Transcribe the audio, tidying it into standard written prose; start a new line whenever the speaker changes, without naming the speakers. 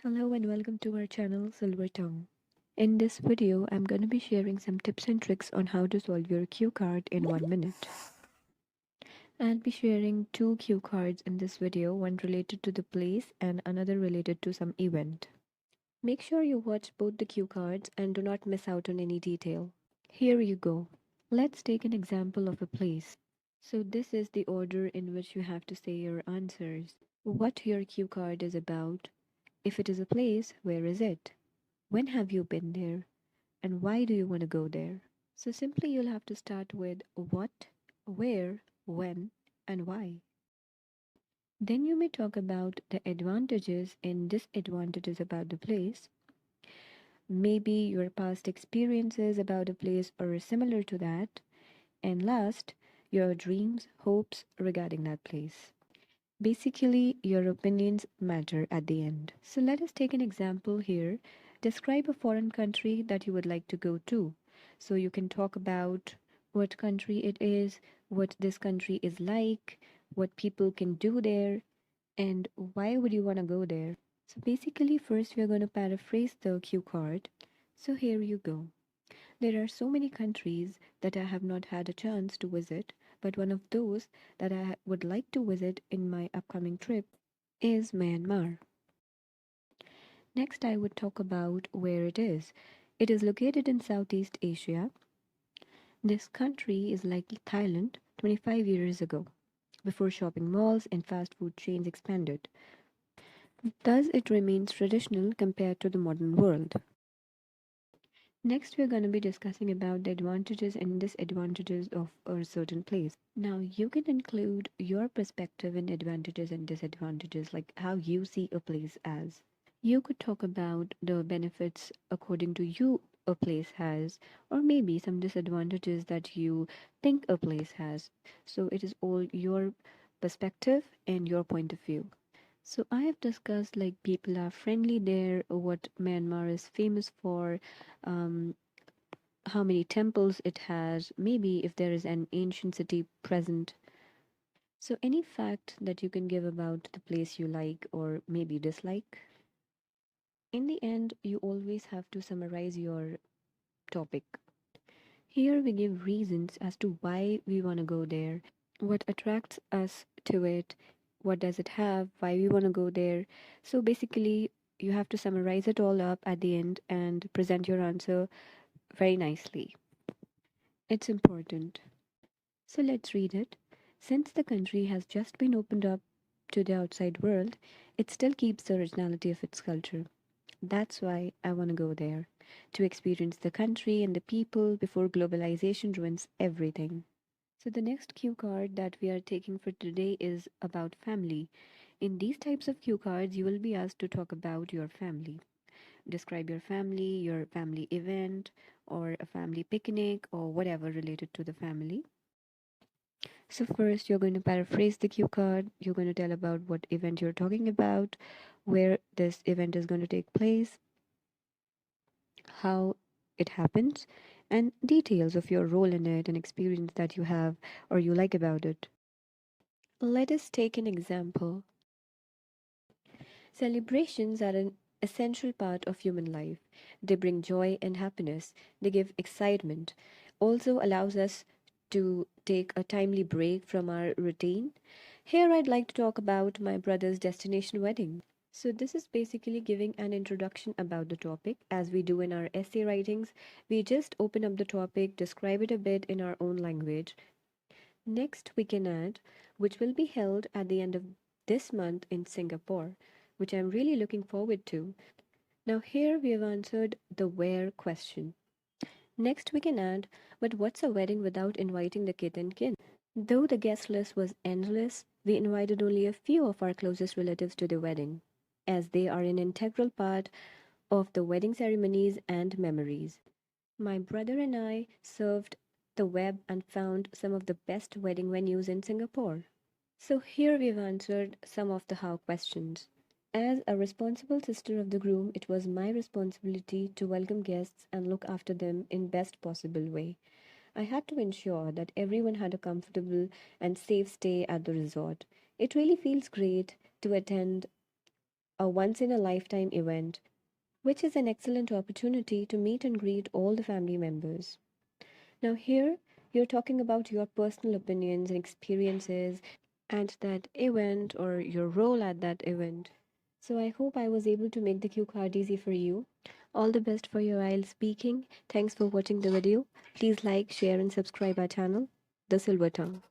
Hello and welcome to our channel Silver Tongue. In this video, I'm going to be sharing some tips and tricks on how to solve your cue card in 1 minute. I'll be sharing two cue cards in this video, one related to the place and another related to some event. Make sure you watch both the cue cards and do not miss out on any detail. Here you go. Let's take an example of a place. So this is the order in which you have to say your answers. What your cue card is about. If it is a place, where is it? When have you been there? And why do you want to go there? So simply you'll have to start with what, where, when, and why. Then you may talk about the advantages and disadvantages about the place. Maybe your past experiences about a place or similar to that. And last, your dreams, hopes regarding that place. Basically, your opinions matter at the end. So let us take an example here. Describe a foreign country that you would like to go to. So you can talk about what country it is, what this country is like, what people can do there, and why would you want to go there. So basically, first we are going to paraphrase the cue card. So here you go. There are so many countries that I have not had a chance to visit, but one of those that I would like to visit in my upcoming trip is Myanmar. Next, I would talk about where it is. It is located in Southeast Asia. This country is like Thailand 25 years ago, before shopping malls and fast food chains expanded. Thus, it remains traditional compared to the modern world. Next, we're going to be discussing about the advantages and disadvantages of a certain place. Now, you can include your perspective in advantages and disadvantages, like how you see a place as. You could talk about the benefits according to you a place has, or maybe some disadvantages that you think a place has. So, it is all your perspective and your point of view. So I have discussed like people are friendly there, what Myanmar is famous for, um, how many temples it has, maybe if there is an ancient city present. So any fact that you can give about the place you like or maybe dislike. In the end, you always have to summarize your topic. Here we give reasons as to why we want to go there, what attracts us to it, what does it have, why we want to go there. So basically, you have to summarize it all up at the end and present your answer very nicely. It's important. So let's read it. Since the country has just been opened up to the outside world, it still keeps the originality of its culture. That's why I want to go there, to experience the country and the people before globalization ruins everything. So, the next cue card that we are taking for today is about family. In these types of cue cards, you will be asked to talk about your family. Describe your family event, or a family picnic, or whatever related to the family. So, first, you're going to paraphrase the cue card. You're going to tell about what event you're talking about, where this event is going to take place, how it happens, and details of your role in it and experience that you have or you like about it. Let us take an example. Celebrations are an essential part of human life. They bring joy and happiness. They give excitement. Also allows us to take a timely break from our routine. Here I'd like to talk about my brother's destination wedding. So this is basically giving an introduction about the topic as we do in our essay writings. We just open up the topic, describe it a bit in our own language. Next, we can add, which will be held at the end of this month in Singapore, which I'm really looking forward to. Now, here we have answered the where question. Next, we can add, but what's a wedding without inviting the kith and kin? Though the guest list was endless, we invited only a few of our closest relatives to the wedding, as they are an integral part of the wedding ceremonies and memories. My brother and I surfed the web and found some of the best wedding venues in Singapore. So here we've answered some of the how questions. As a responsible sister of the groom, it was my responsibility to welcome guests and look after them in best possible way. I had to ensure that everyone had a comfortable and safe stay at the resort. It really feels great to attend a once in a lifetime event, which is an excellent opportunity to meet and greet all the family members. Now, here you're talking about your personal opinions and experiences at that event or your role at that event. So, I hope I was able to make the cue card easy for you. All the best for your IELTS speaking. Thanks for watching the video. Please like, share, and subscribe our channel, The Silver Tongue.